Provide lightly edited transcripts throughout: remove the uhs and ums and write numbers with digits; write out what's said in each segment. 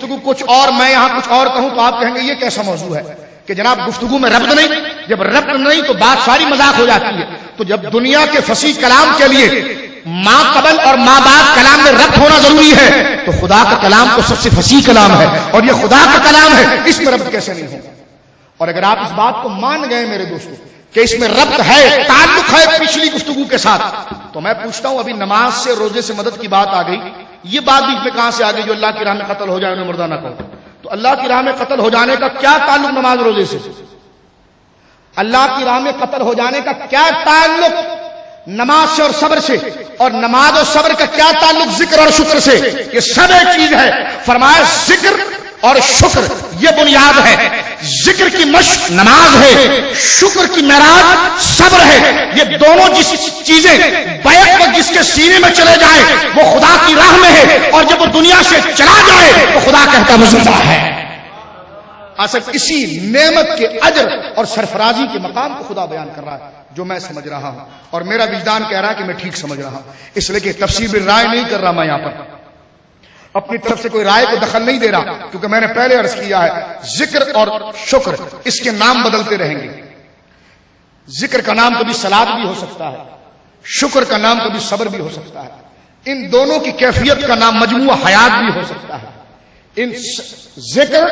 گفتگو کچھ اور میں یہاں کچھ اور کہوں تو آپ کہیں گے یہ کیسا موضوع ہے کہ جناب گفتگو میں ربط نہیں. جب ربط نہیں تو بات ساری مذاق ہو جاتی ہے. تو جب دنیا کے فصیح کلام کے لیے ماں قبل اور ماں بعد کلام میں ربط ہونا ضروری ہے تو خدا کا کلام تو سب سے فصیح کلام ہے اور یہ خدا کا کلام ہے, اس میں ربط کیسے نہیں ہوگا؟ اور اگر آپ اس بات کو مان گئے میرے دوستوں کہ اس میں ربط ہے, تعلق ہے پچھلی گفتگو کے ساتھ, تو میں پوچھتا ہوں ابھی نماز سے روزے سے مدد کی بات آ گئی, یہ بات بیچ میں کہاں سے آ گئی جو اللہ کی راہ میں قتل ہو جائے انہیں مردہ نہ کہو؟ تو اللہ کی راہ میں قتل ہو جانے کا کیا تعلق نماز روزے سے؟ اللہ کی راہ میں قتل ہو جانے کا کیا تعلق نماز سے اور صبر سے؟ اور نماز اور صبر کا کیا تعلق ذکر اور شکر سے؟ یہ سب ایک چیز ہے. فرمایا ذکر اور شکر یہ بنیاد ہے. ذکر کی مشق نماز ہے, شکر کی معراج صبر ہے. یہ دونوں جس چیزیں بیک وقت جس کے سینے میں چلے جائیں وہ خدا کی راہ میں ہے, اور جب وہ دنیا سے چلا جائے تو خدا کہتا ہے زندہ ہے. اصل اسی نعمت کے اجر اور سرفرازی کے مقام کو خدا بیان کر رہا ہے جو میں سمجھ رہا ہوں, اور میرا وجدان کہہ رہا ہے کہ میں ٹھیک سمجھ رہا ہوں. اس لیے کہ تفسیر رائے نہیں کر رہا میں یہاں پر, اپنی طرف سے کوئی رائے کو دخل نہیں دے رہا, کیونکہ میں نے پہلے عرض کیا ہے ذکر اور شکر اس کے نام بدلتے رہیں گے. ذکر کا نام کبھی صلاۃ بھی ہو سکتا ہے, شکر کا نام کبھی صبر بھی ہو سکتا ہے. ان دونوں کی کیفیت کا نام مجموعہ حیات بھی ہو سکتا ہے. ان ذکر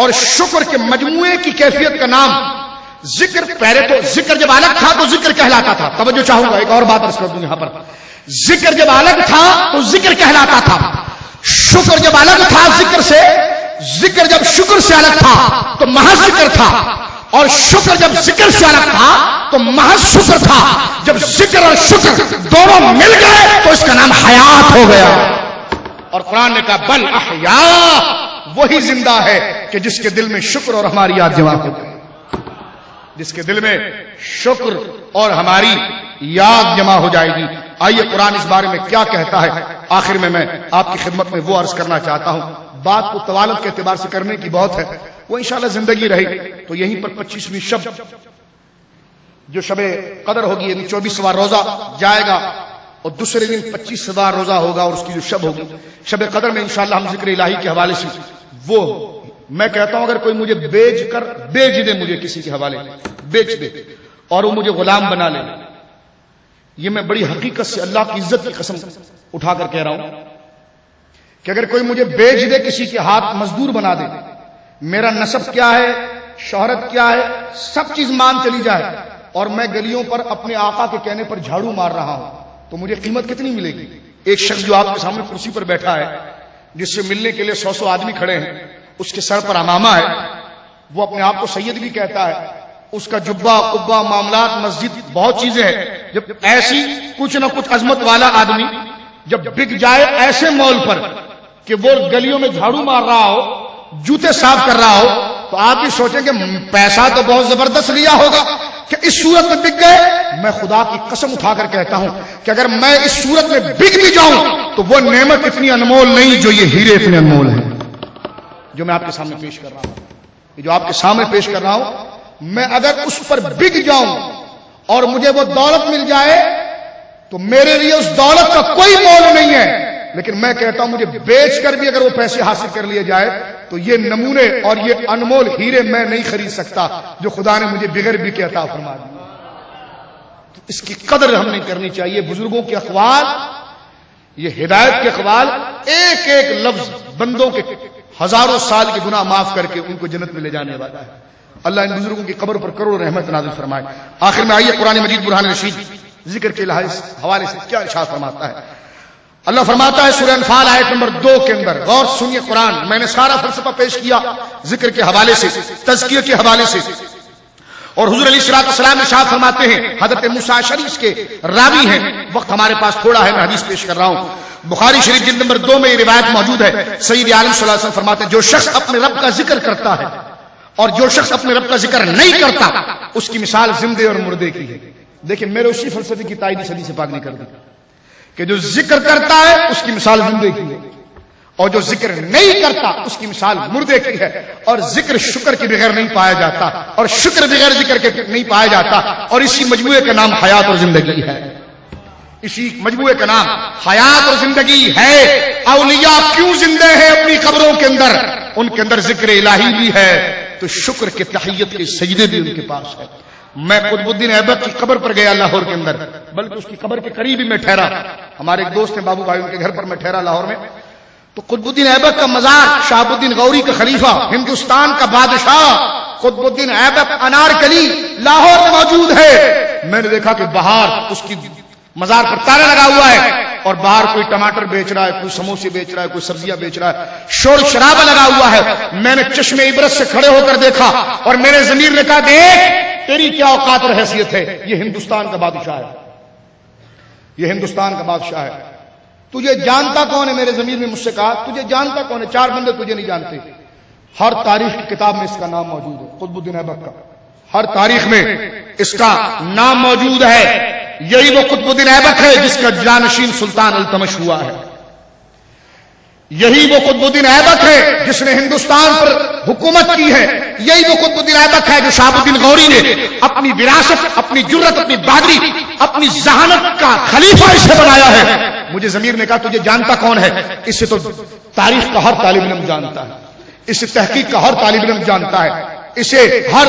اور شکر کے مجموعے کی کیفیت کا نام ذکر. پہلے تو ذکر جب الگ تھا تو ذکر کہلاتا تھا. توجہ چاہوں گا, ایک اور بات عرض کر دوں یہاں پر. ذکر جب الگ تھا تو ذکر کہلاتا تھا. شکر جب الگ تھا ذکر سے, ذکر جب شکر سے الگ تھا تو محض ذکر تھا, اور شکر جب ذکر سے الگ تھا تو محض شکر تھا. جب ذکر اور شکر دونوں مل گئے تو اس کا نام حیات ہو گیا. اور قرآن نے کہا بل احیا, وہی زندہ ہے کہ جس کے دل میں شکر اور ہماری یاد جمع ہو گئی. جس کے دل میں شکر اور ہماری یاد جمع ہو جائے گی. آئیے قرآن اس بارے میں کیا کہتا ہے. آخر میں آپ کی خدمت میں وہ عرض کرنا چاہتا ہوں, بات کو طوالت کے اعتبار سے کرنے کی بہت ہے, وہ انشاءاللہ زندگی رہی تو یہیں پر 25ویں شب جو شب قدر ہوگی, یعنی 24واں روزہ جائے گا, اور دوسرے دن 25واں روزہ ہوگا, اور اس کی جو شب ہوگی شب قدر میں انشاءاللہ ہم ذکر الہی کے حوالے سے وہ میں کہتا ہوں اگر کوئی مجھے بیچ دے, مجھے کسی کے حوالے بیچ دے اور وہ مجھے غلام بنا لے, یہ میں بڑی حقیقت سے اللہ کی عزت کی قسم اٹھا کر کہہ رہا ہوں کہ اگر کوئی مجھے بیچ دے, کسی کے ہاتھ مزدور بنا دے, میرا نسب کیا ہے, شہرت کیا ہے, سب چیز مان چلی جائے, اور میں گلیوں پر اپنے آقا کے کہنے پر جھاڑو مار رہا ہوں, تو مجھے قیمت کتنی ملے گی؟ ایک شخص جو آپ کے سامنے کرسی پر بیٹھا ہے, جس سے ملنے کے لیے 100 آدمی کھڑے ہیں, اس کے سر پر عمامہ ہے, وہ اپنے آپ کو سید بھی کہتا ہے, اس کا جبہ قبہ معاملات مسجد بہت چیزیں ہیں. جب ایسی کچھ نہ کچھ عظمت والا آدمی جب بک جائے ایسے مول پر کہ وہ گلیوں میں جھاڑو مار رہا ہو, جوتے صاف کر رہا ہو, تو آپ بھی سوچیں کہ پیسہ تو بہت زبردست لیا ہوگا کہ اس صورت میں بک گئے. میں خدا کی قسم اٹھا کر کہتا ہوں کہ اگر میں اس صورت میں بک بھی جاؤں تو وہ نعمت اتنی انمول نہیں جو یہ ہیرے اتنے انمول ہیں جو میں آپ کے سامنے پیش کر رہا ہوں. یہ جو آپ کے سامنے پیش کر رہا ہوں, میں اگر اس پر بک جاؤں اور مجھے وہ دولت مل جائے تو میرے لیے اس دولت کا کوئی مول نہیں ہے. لیکن میں کہتا ہوں مجھے بیچ کر بھی اگر وہ پیسے حاصل کر لیے جائے تو یہ نمونے اور یہ انمول ہیرے میں نہیں خرید سکتا جو خدا نے مجھے بغیر بکے عطا فرما دی. اس کی قدر ہم نہیں کرنی چاہیے. بزرگوں کے اقوال, یہ ہدایت کے اقوال, ایک ایک لفظ بندوں کے ہزاروں سال کے گناہ معاف کر کے ان کو جنت میں لے جانے والا ہے. اللہ ان بزرگوں کی قبر پر کروڑوں رحمت نازل فرمائے. آخر میں آئیے قرآن مجید برہان رشید ذکر کے حوالے سے کیا ارشاد فرماتا ہے. اللہ فرماتا ہے سورہ انفال آیت نمبر 2 کے اندر, غور سنیے قرآن. میں نے سارا فلسفہ پیش کیا ذکر کے حوالے سے, تزکیہ کے حوالے سے, اور حضور علیہ الصلوۃ والسلام ارشاد فرماتے ہیں, حضرت موسیٰ شریف کے راوی ہیں, وقت ہمارے پاس تھوڑا ہے, میں حدیث پیش کر رہا ہوں. بخاری شریف جلد نمبر 2 میں یہ روایت موجود ہے. سید عالم صلی اللہ علیہ وسلم فرماتے ہیں جو شخص اپنے رب کا ذکر کرتا ہے اور جو شخص اپنے رب کا ذکر نہیں کرتا اس کی مثال زندے اور مردے کی ہے. دیکھیں میرے اسی فلسفے کی تائید حدیث پاک نے کر دی کہ جو ذکر کرتا ہے اس کی مثال زندے کی ہے, اور جو ذکر نہیں کرتا اس کی مثال مردے کی ہے. اور ذکر شکر کے بغیر نہیں پایا جاتا, اور شکر بغیر ذکر کے نہیں پایا جاتا, اور اسی مجموعے کا نام حیات اور زندگی ہے. اسی مجموعے کا نام حیات اور زندگی ہے، اولیاء کیوں زندہ ہیں اپنی قبروں کے اندر، ان کے اندر ذکر الہی بھی ہے تو شکر کے تحیت کے سجدے بھی ان کے پاس ہے۔ میں قطب الدین ایبک کی قبر پر گیا لاہور کے اندر، بلکہ اس کی قبر کے قریب ہی میں ٹھہرا، ہمارے ایک دوست ہیں بابو بھائی، ان کے گھر پر میں ٹھہرا لاہور میں، تو قطب الدین ایبک کا مزار، شہاب الدین غوری کا خلیفہ، ہندوستان کا بادشاہ قطب الدین ایبک انارکلی لاہور میں موجود ہے۔ میں نے دیکھا کہ باہر اس کی مزار پر تالا لگا ہوا ہے اور باہر کوئی ٹماٹر بیچ رہا ہے، کوئی سموسے بیچ رہا ہے، کوئی سبزیاں بیچ رہا ہے، شور شرابہ لگا ہوا ہے۔ میں نے چشم عبرت سے کھڑے ہو کر دیکھا اور میرے ضمیر نے کہا دیکھ تیری کیا اوقات اور حیثیت ہے، یہ ہندوستان کا بادشاہ ہے، یہ ہندوستان کا بادشاہ ہے، تجھے جانتا کون ہے؟ میرے ضمیر میں مجھ سے کہا تجھے جانتا کون ہے؟ 4 بندے تجھے نہیں جانتے۔ ہر تاریخ کی کتاب میں اس کا نام موجود ہے، قطب الدین ایبک کا ہر تاریخ میں اس کا نام موجود ہے۔ یہی وہ قطب الدین ایبک ہے جس کا جانشین سلطان التمش ہوا ہے، یہی وہ قطب الدین ایبک ہے جس نے ہندوستان پر حکومت کی ہے، یہی وہ قطب الدین ایبک ہے جو شہاب الدین غوری نے اپنی وراثت، اپنی جرت، اپنی بہادری، اپنی ذہانت کا خلیفہ اسے بنایا ہے۔ مجھے ضمیر نے کہا تجھے جانتا کون ہے؟ اس سے تو تاریخ کا ہر طالب علم جانتا ہے، اس سے تحقیق کا ہر طالب علم جانتا ہے، اسے ہر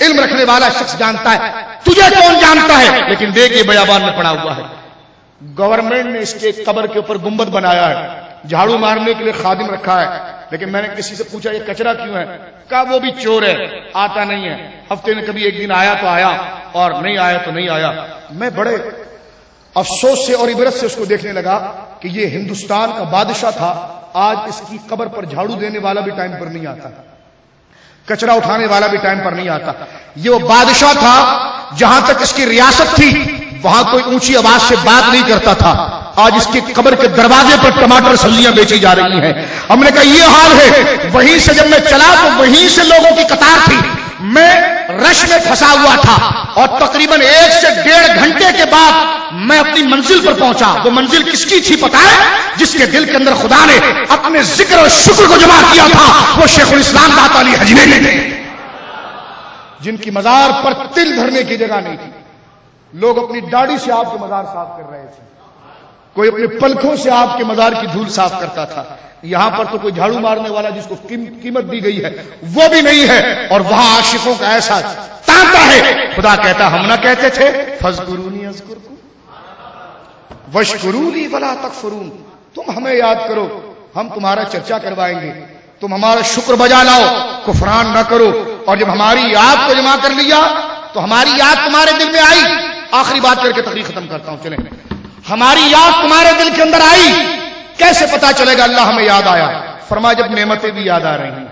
علم رکھنے والا شخص جانتا ہے، تجھے کون جانتا ہے؟ لیکن دیکھ یہ بیابان میں پڑا ہوا ہے، گورنمنٹ نے اس کے قبر کے اوپر گنبد بنایا ہے، جھاڑو مارنے کے لیے خادم رکھا ہے، لیکن میں نے کسی سے پوچھا یہ کچرا کیوں ہے؟ کہا وہ بھی چور ہے، آتا نہیں ہے، ہفتے میں کبھی ایک دن آیا تو آیا اور نہیں آیا تو نہیں آیا۔ میں بڑے افسوس سے اور عبرت سے اس کو دیکھنے لگا کہ یہ ہندوستان کا بادشاہ تھا، آج اس کی قبر پر جھاڑو دینے والا بھی ٹائم پر نہیں آتا، کچرا اٹھانے والا بھی ٹائم پر نہیں آتا۔ یہ وہ بادشاہ تھا جہاں تک اس کی ریاست تھی وہاں کوئی اونچی آواز سے بات نہیں کرتا تھا، آج اس کی قبر کے دروازے پر ٹماٹر سبزیاں بیچی جا رہی ہیں۔ ہم نے کہا یہ حال ہے، وہیں سے جب میں چلا تو وہیں سے لوگوں کی قطار تھی، میں رش میں پھنسا ہوا تھا اور تقریباً 1 سے 1.5 گھنٹے کے بعد میں اپنی منزل پر پہنچا۔ وہ منزل کس کی تھی پتہ ہے؟ جس کے دل کے اندر خدا نے اپنے ذکر اور شکر کو جمع کیا تھا، وہ شیخ الاسلام داتا علی حجویری نے، جن کی مزار پر تل دھرنے کی جگہ نہیں تھی۔ لوگ اپنی داڑھی سے آپ کے مزار صاف کر رہے تھے، کوئی اپنے پلکوں سے آپ کے مزار کی دھول صاف کرتا تھا۔ یہاں پر تو کوئی جھاڑو مارنے والا جس کو قیمت دی گئی ہے وہ بھی نہیں ہے، اور وہاں عاشقوں کا ایسا تانتا ہے، خدا کہتا ہم نہ کہتے تھے فاذکرونی اذکرکم واشکروا ولا تکفرون، تم ہمیں یاد کرو ہم تمہارا چرچا کروائیں گے، تم ہمارا شکر بجا لاؤ، کفران نہ کرو۔ اور جب ہماری یاد کو جمع کر لیا تو ہماری یاد تمہارے دل میں آئی، آخری بات کر کے تقریر ختم کرتا ہوں، چلیں، ہماری یاد تمہارے دل کے اندر آئی، کیسے پتا چلے گا اللہ ہمیں یاد آیا؟ فرمایا جب نعمتیں بھی یاد آ رہی ہیں۔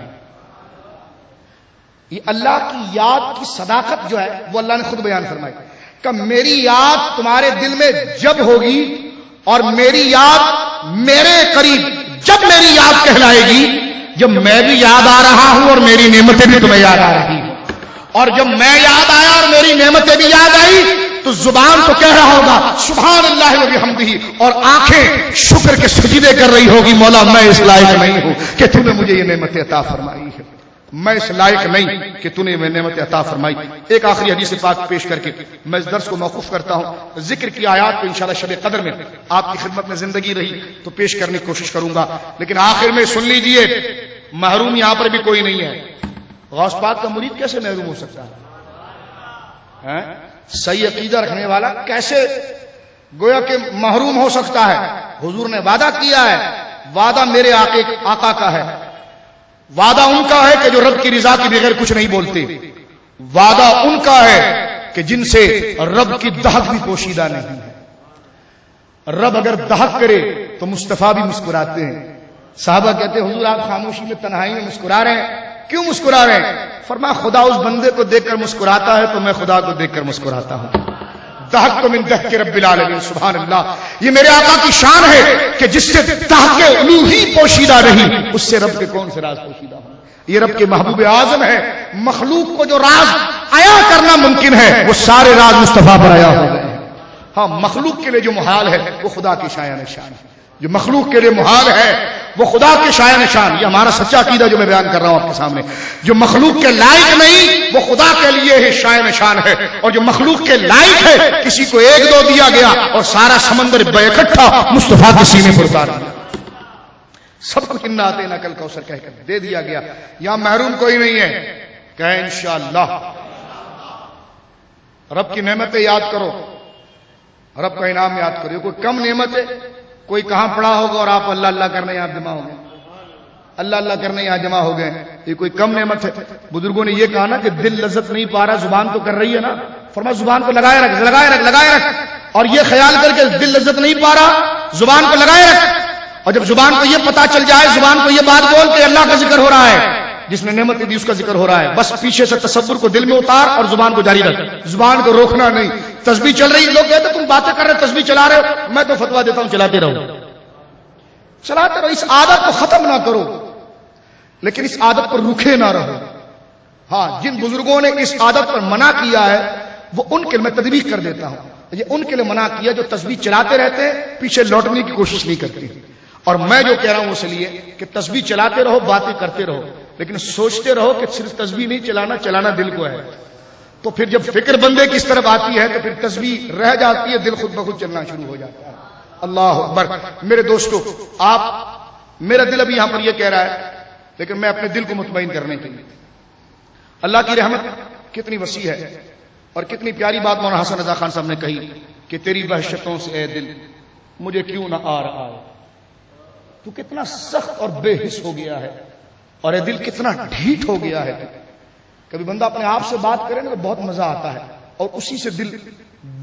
یہ اللہ کی یاد کی صداقت جو ہے وہ اللہ نے خود بیان فرمائی کہ میری یاد تمہارے دل میں جب ہوگی اور میری یاد میرے قریب جب میری یاد کہلائے گی، جب میں بھی یاد آ رہا ہوں اور میری نعمتیں بھی تمہیں یاد آ رہی ہیں، اور جب میں یاد آیا اور میری نعمتیں بھی یاد آئی تو زبان تو کہہ رہا ہوگا سبحان اللہ و بحمدہ، اور آنکھیں شکر کے سجدے کر رہی ہوگی مولا میں اس لائق نہیں ہوں کہ تو نے مجھے یہ نعمت عطا فرمائی ہے، میں اس لائق نہیں کہ تو نے یہ نعمت عطا فرمائی۔ ایک آخری حدیث پاک پیش کر کے میں اس درس کو موقوف کرتا ہوں۔ ذکر کی آیات کو انشاءاللہ شب قدر میں آپ کی خدمت میں زندگی رہی تو پیش کرنے کی کوشش کروں گا، لیکن آخر میں سن لیجئے، محروم یہاں پر بھی کوئی نہیں ہے۔ غوث پاک کا مرید کیسے محروم ہو سکتا ہے؟ صحیح عقیدہ رکھنے والا کیسے گویا کہ محروم ہو سکتا ہے؟ حضور نے وعدہ کیا ہے، وعدہ میرے آقا کا ہے، وعدہ ان کا ہے کہ جو رب کی رضا کے بغیر کچھ نہیں بولتے، وعدہ ان کا ہے کہ جن سے رب کی دہک بھی پوشیدہ نہیں ہے۔ رب اگر دہک کرے تو مصطفیٰ بھی مسکراتے ہیں۔ صحابہ کہتے ہیں حضور آپ خاموشی میں تنہائی میں مسکرا رہے ہیں، کیوں مسکرا رہے ہیں؟ فرمایا خدا اس بندے کو دیکھ کر مسکراتا ہے تو میں خدا کو دیکھ کر مسکراتا ہوں۔ دہک تو من دہک رب العالمین، سبحان اللہ، یہ میرے آقا کی شان ہے کہ جس سے دہک الوہی پوشیدہ رہی اس سے رب کے کون سے راز پوشیدہ ہوں۔ یہ رب کے محبوب اعظم ہے، مخلوق کو جو راز عیا کرنا ممکن ہے وہ سارے راز مصطفیٰ پر عیا ہو گئے ہیں۔ ہاں مخلوق کے لیے جو محال ہے وہ خدا کی شایان شان ہے۔ جو مخلوق کے لیے محال ہے وہ خدا کے شایع نشان، یہ ہمارا سچا عقیدہ جو میں بیان کر رہا ہوں آپ کے سامنے، جو مخلوق کے لائق نہیں وہ خدا کے لیے ہی شایع نشان ہے، اور جو مخلوق کے لائق ہے کسی کو ایک دو دیا گیا اور سارا سمندر بے اکٹھا مصطفیٰ کے سینے پر اتار دیا، سب کچھ انا اعطیناک الکوثر کوثر کہہ کر دے دیا گیا۔ یہاں محروم کوئی نہیں ہے، کہیں انشاءاللہ رب کی نعمتیں یاد کرو، رب کا انعام یاد کرو، کوئی کم نعمت ہے؟ کوئی کہاں پڑا ہوگا اور آپ اللہ اللہ کرنے یہاں جمع ہو گئے، اللہ اللہ کرنے یہاں جمع ہو گئے، یہ کوئی کم نعمت ہے؟ بزرگوں نے یہ کہا نا کہ دل لذت نہیں پا رہا، زبان تو کر رہی ہے نا، فرمایا زبان کو لگائے رکھ لگائے رکھ لگائے رکھ، اور یہ خیال کر کے دل لذت نہیں پا رہا زبان کو لگائے رکھ، اور جب زبان کو یہ پتا چل جائے، زبان کو یہ بات بول کہ اللہ کا ذکر ہو رہا ہے، جس نے نعمت دی اس کا ذکر ہو رہا ہے، بس پیچھے سے تصور کو دل میں اتار اور زبان کو جاری رکھ، زبان کو روکنا نہیں۔ تسبیح چل رہی، لوگ کہتے تم باتیں کر رہے تسبیح چلا رہے ہو، میں تو فتویٰ دیتا ہوں چلاتے رہو، چلاتے رہو، اس عادت کو ختم نہ کرو، لیکن اس عادت پر رکھے نہ رہو۔ ہاں، جن بزرگوں نے اس عادت پر منع کیا ہے وہ ان کے لیے میں تدبیر کر دیتا ہوں، یہ ان کے لیے منع کیا جو تسبیح چلاتے رہتے ہیں، پیچھے لوٹنے کی کوشش نہیں کرتے، اور میں جو کہہ رہا ہوں اس لیے کہ تسبیح چلاتے رہو، باتیں کرتے رہو، لیکن سوچتے رہو کہ صرف تسبیح نہیں چلانا، چلانا دل کو ہے، تو پھر جب فکر بندے کی اس طرف آتی ہے تو پھر تسبیح رہ جاتی ہے، دل خود بخود چلنا شروع ہو جاتا ہے۔ اللہ اکبر۔ میرے دوستو، آپ، میرا دل ابھی یہاں پر یہ کہہ رہا ہے، لیکن میں اپنے دل کو مطمئن کرنے کے لیے، اللہ کی رحمت کتنی وسیع ہے، اور کتنی پیاری بات مولانا حسن رضا خان صاحب نے کہی کہ تیری وحشتوں سے اے دل مجھے کیوں نہ آ رہا ہے، تو کتنا سخت اور بے حس ہو گیا ہے، اور اے دل کتنا ڈھیٹ ہو گیا ہے۔ کبھی بندہ اپنے آپ سے بات کرے نا تو بہت مزہ آتا ہے، اور اسی سے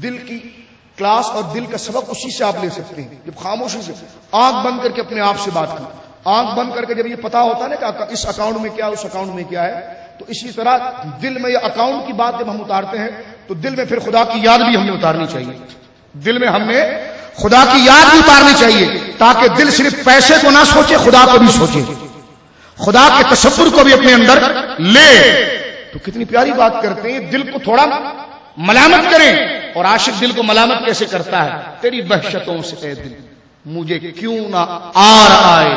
دل کی کلاس اور دل کا سبق اسی سے آپ لے سکتے ہیں، جب خاموشی سے آنکھ بند کر کے اپنے آپ سے بات کریں، آنکھ بند کر کے جب یہ پتا ہوتا ہے نا کہ اس اکاؤنٹ میں کیا، اس اکاؤنٹ میں کیا ہے، تو اسی طرح دل میں یہ اکاؤنٹ کی بات جب ہم اتارتے ہیں تو دل میں پھر خدا کی یاد بھی ہمیں اتارنی چاہیے، دل میں ہم نے خدا کی یاد بھی اتارنی چاہیے، تاکہ دل صرف پیسے کو نہ سوچے، خدا کو بھی سوچے، خدا کے تصور کو بھی اپنے اندر لے۔ تو کتنی پیاری بات کرتے ہیں، دل کو تھوڑا ملامت کریں، اور عاشق دل کو ملامت کیسے کرتا ہے، تیری وحشتوں سے اے دل مجھے کیوں نہ آر آئے،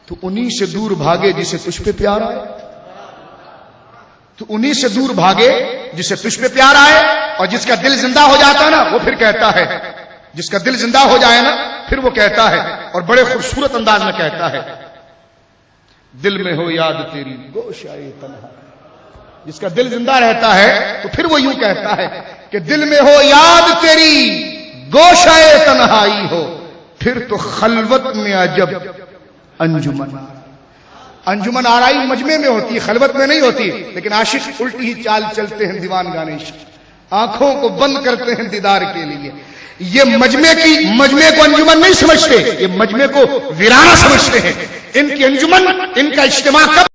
تو انہی سے دور بھاگے جسے تجھ پہ پیار آئے، تو انہی سے دور بھاگے جسے تجھ پہ پیار آئے، اور جس کا دل زندہ ہو جاتا ہے نا وہ پھر کہتا ہے، جس کا دل زندہ ہو جائے نا پھر وہ کہتا ہے، اور بڑے خوبصورت انداز میں کہتا ہے، دل میں ہو یاد تیری گوشائے تنہا، جس کا دل زندہ رہتا ہے تو پھر وہ یوں کہتا ہے کہ دل میں ہو یاد تیری گوشائے تنہائی ہو، پھر تو خلوت میں عجب انجمن آرائی مجمع میں ہوتی ہے، خلوت میں نہیں ہوتی، لیکن عاشق الٹی ہی چال چلتے ہیں دیوان گانے، آنکھوں کو بند کرتے ہیں دیدار کے لیے، یہ مجمع کو انجمن نہیں سمجھتے، یہ مجمع کو ویرانہ سمجھتے ہیں، ان کی انجمن، ان کا اجتماع کب